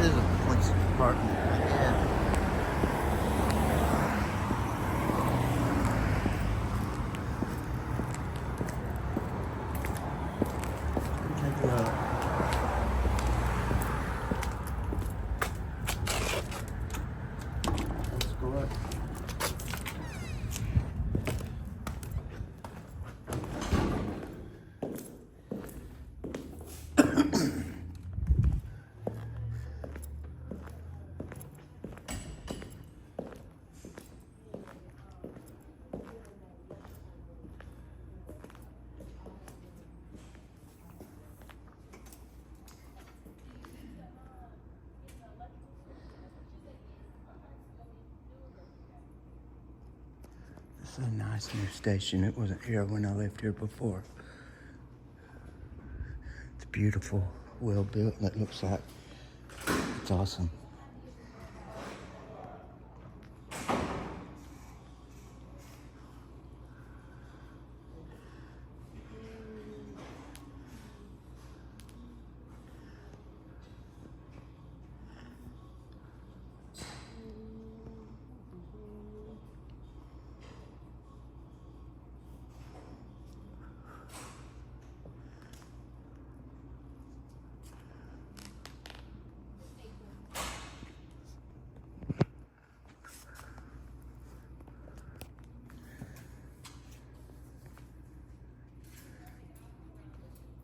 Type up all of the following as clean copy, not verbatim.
is a police department, I guess. Take a look. Let's go up. This is a nice new station. It wasn't here when I lived here before. It's beautiful, well built, and it looks like it's awesome.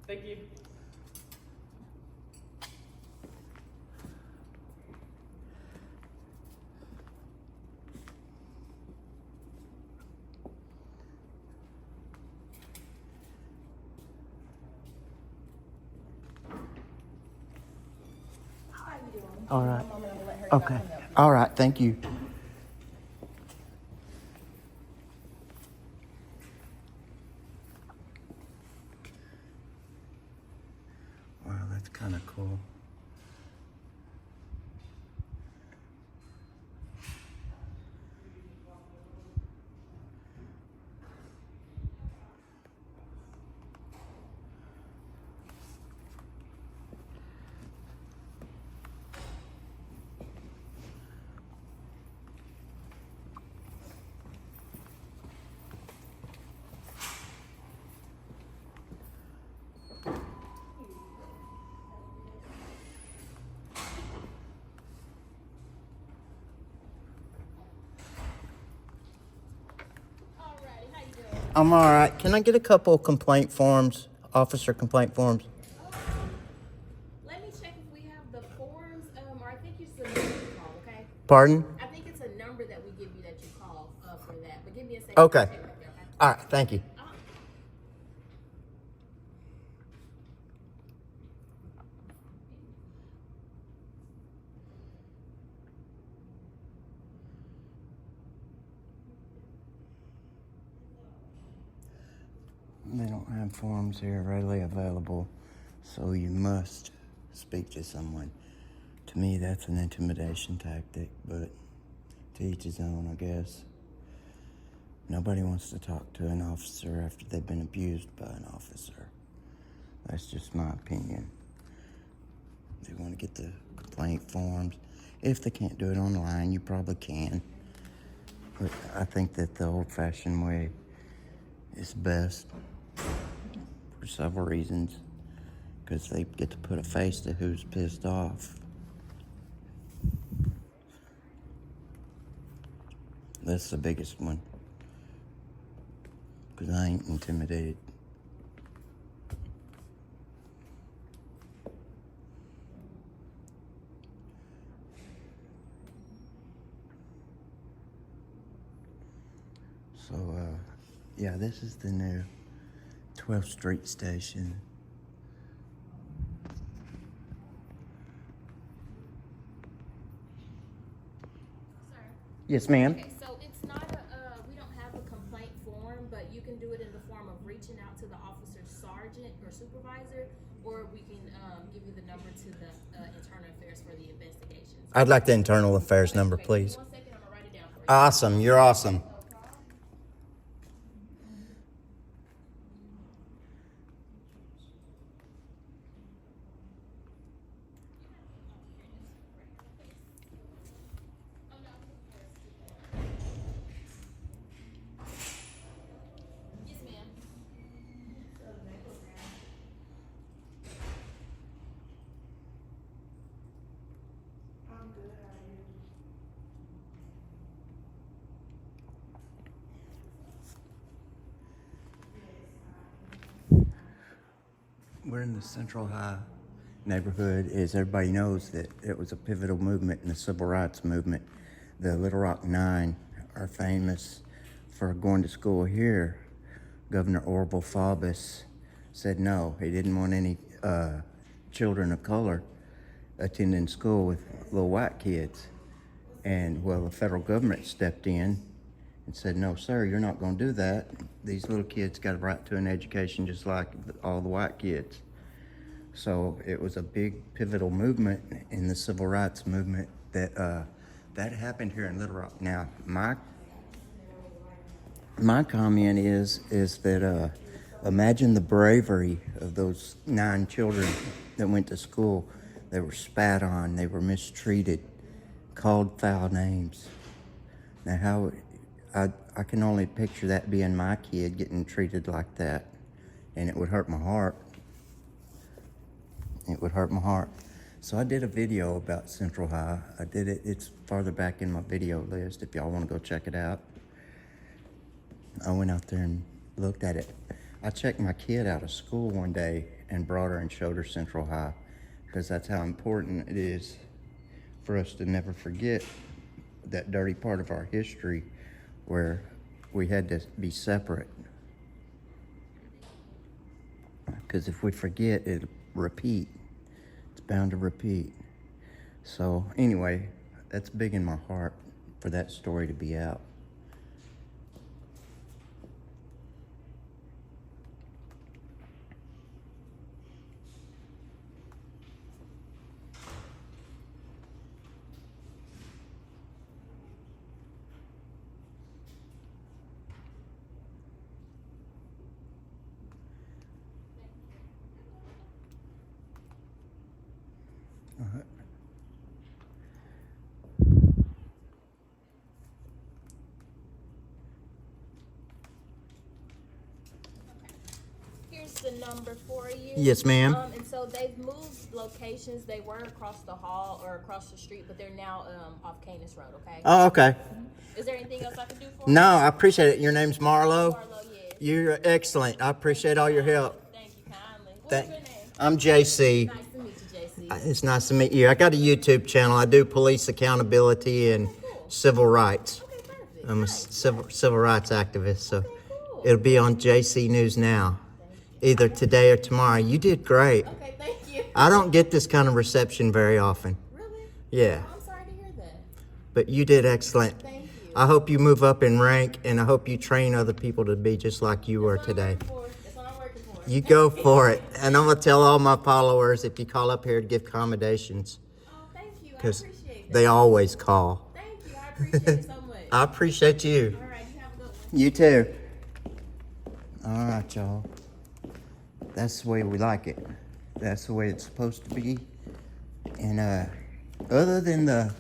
Thank you. How you doing? All right. I'm gonna let her know. Okay. All right. Thank you. Wow, that's kind of cool. Alrighty, how you doing? I'm all right. Can I get a couple complaint forms, officer complaint forms? Let me check if we have the forms, or I think it's the number you call, okay? Pardon? I think it's a number that we give you that you call for that. But give me a second. Okay. I'll check right there, okay? All right. Thank you. Uh-huh. They don't have forms here readily available, so you must speak to someone. To me, that's an intimidation tactic, but to each his own, I guess. Nobody wants to talk to an officer after they've been abused by an officer. That's just my opinion. They want to get the complaint forms. If they can't do it online, you probably can. But I think that the old-fashioned way is best for several reasons. Because they get to put a face to who's pissed off. That's the biggest one. Because I ain't intimidated. So, yeah, this is the new 12th Street station. Sir. Yes, ma'am. Okay, so it's not we don't have a complaint form, but you can do it in the form of reaching out to the officer's sergeant or supervisor, or we can give you the number to the internal affairs for the investigations. I'd like the internal affairs number, Okay, give me please. 1 second, I'm gonna write it down for you. Awesome. You're awesome. We're in the Central High neighborhood. As everybody knows, that it was a pivotal movement in the civil rights movement. The Little Rock Nine are famous for going to school here. Governor Orville Faubus said no, he didn't want any children of color attending school with little white kids. And well, the federal government stepped in and said, no, sir, you're not going to do that. These little kids got a right to an education just like all the white kids. So it was a big pivotal movement in the civil rights movement that happened here in Little Rock. Now, my comment is that imagine the bravery of those 9 children that went to school. They were spat on, they were mistreated, called foul names. Now, how I can only picture that being my kid getting treated like that, and it would hurt my heart. It would hurt my heart. So I did a video about Central High. I did it. It's farther back in my video list if y'all want to go check it out. I went out there and looked at it. I checked my kid out of school one day and brought her and showed her Central High, because that's how important it is for us to never forget that dirty part of our history where we had to be separate. Because if we forget, it'll repeat. It's bound to repeat. So anyway, that's big in my heart for that story to be out. Here's the number for you. Yes, ma'am. And so they've moved locations. They were across the hall or across the street, but they're now off Canis Road, okay? Oh, okay. Is there anything else I can do for you? No, I appreciate it. Your name's Marlow? Marlow, yes. You're excellent. I appreciate all your help. Thank you kindly. What's your name? I'm JC. Nice to meet you, JC. It's nice to meet you. I got a YouTube channel. I do police accountability and civil rights. Okay, perfect. I'm a civil rights activist, so Cool. it'll be on JC News Now, either today or tomorrow. You did great. Okay, thank you. I don't get this kind of reception very often. Really? Yeah, I'm sorry to hear that. but you did excellent. Thank you. I hope you move up in rank, and I hope you train other people to be just like you were today. That's what I'm working for. You go for it. And I'm going to tell all my followers, if you call up here to give accommodations, Oh, thank you. I because appreciate that. they always call. Thank you. I appreciate it so much. I appreciate you. All right, you have a good one. You too. All right, y'all. That's the way we like it. That's the way it's supposed to be. And other than the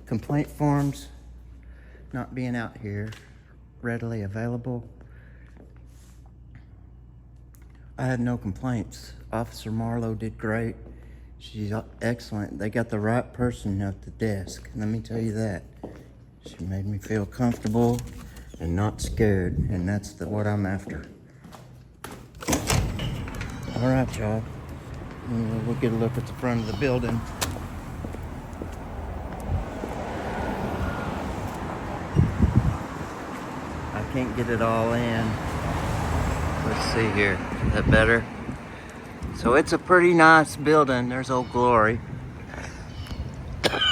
complaint forms not being out here readily available, I had no complaints. Officer Marlow did great. She's excellent. They got the right person at the desk. Let me tell you that. She made me feel comfortable and not scared, and that's what I'm after. All right, y'all. We'll get a look at the front of the building. I can't get it all in. Let's see here. Is that better? So it's a pretty nice building. There's Old Glory.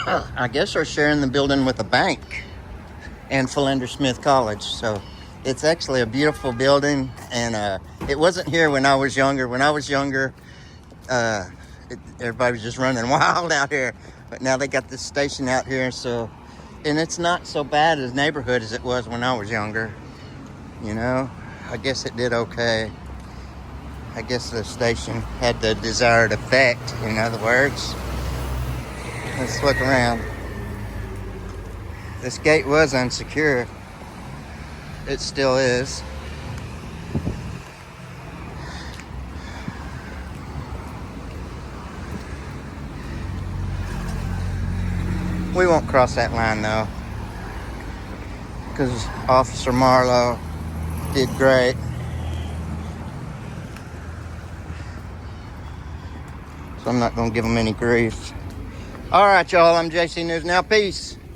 I guess they're sharing the building with a bank and Philander Smith College. So it's actually a beautiful building, and it wasn't here when I was younger. When I was younger, everybody was just running wild out here. But now they got this station out here, so, and it's not so bad a neighborhood as it was when I was younger. You know, I guess it did okay. I guess the station had the desired effect, in other words. Let's look around. This gate was unsecure. It still is. We won't cross that line though, because Officer Marlow did great. So I'm not going to give him any grief. All right, y'all. I'm JC News Now. Peace.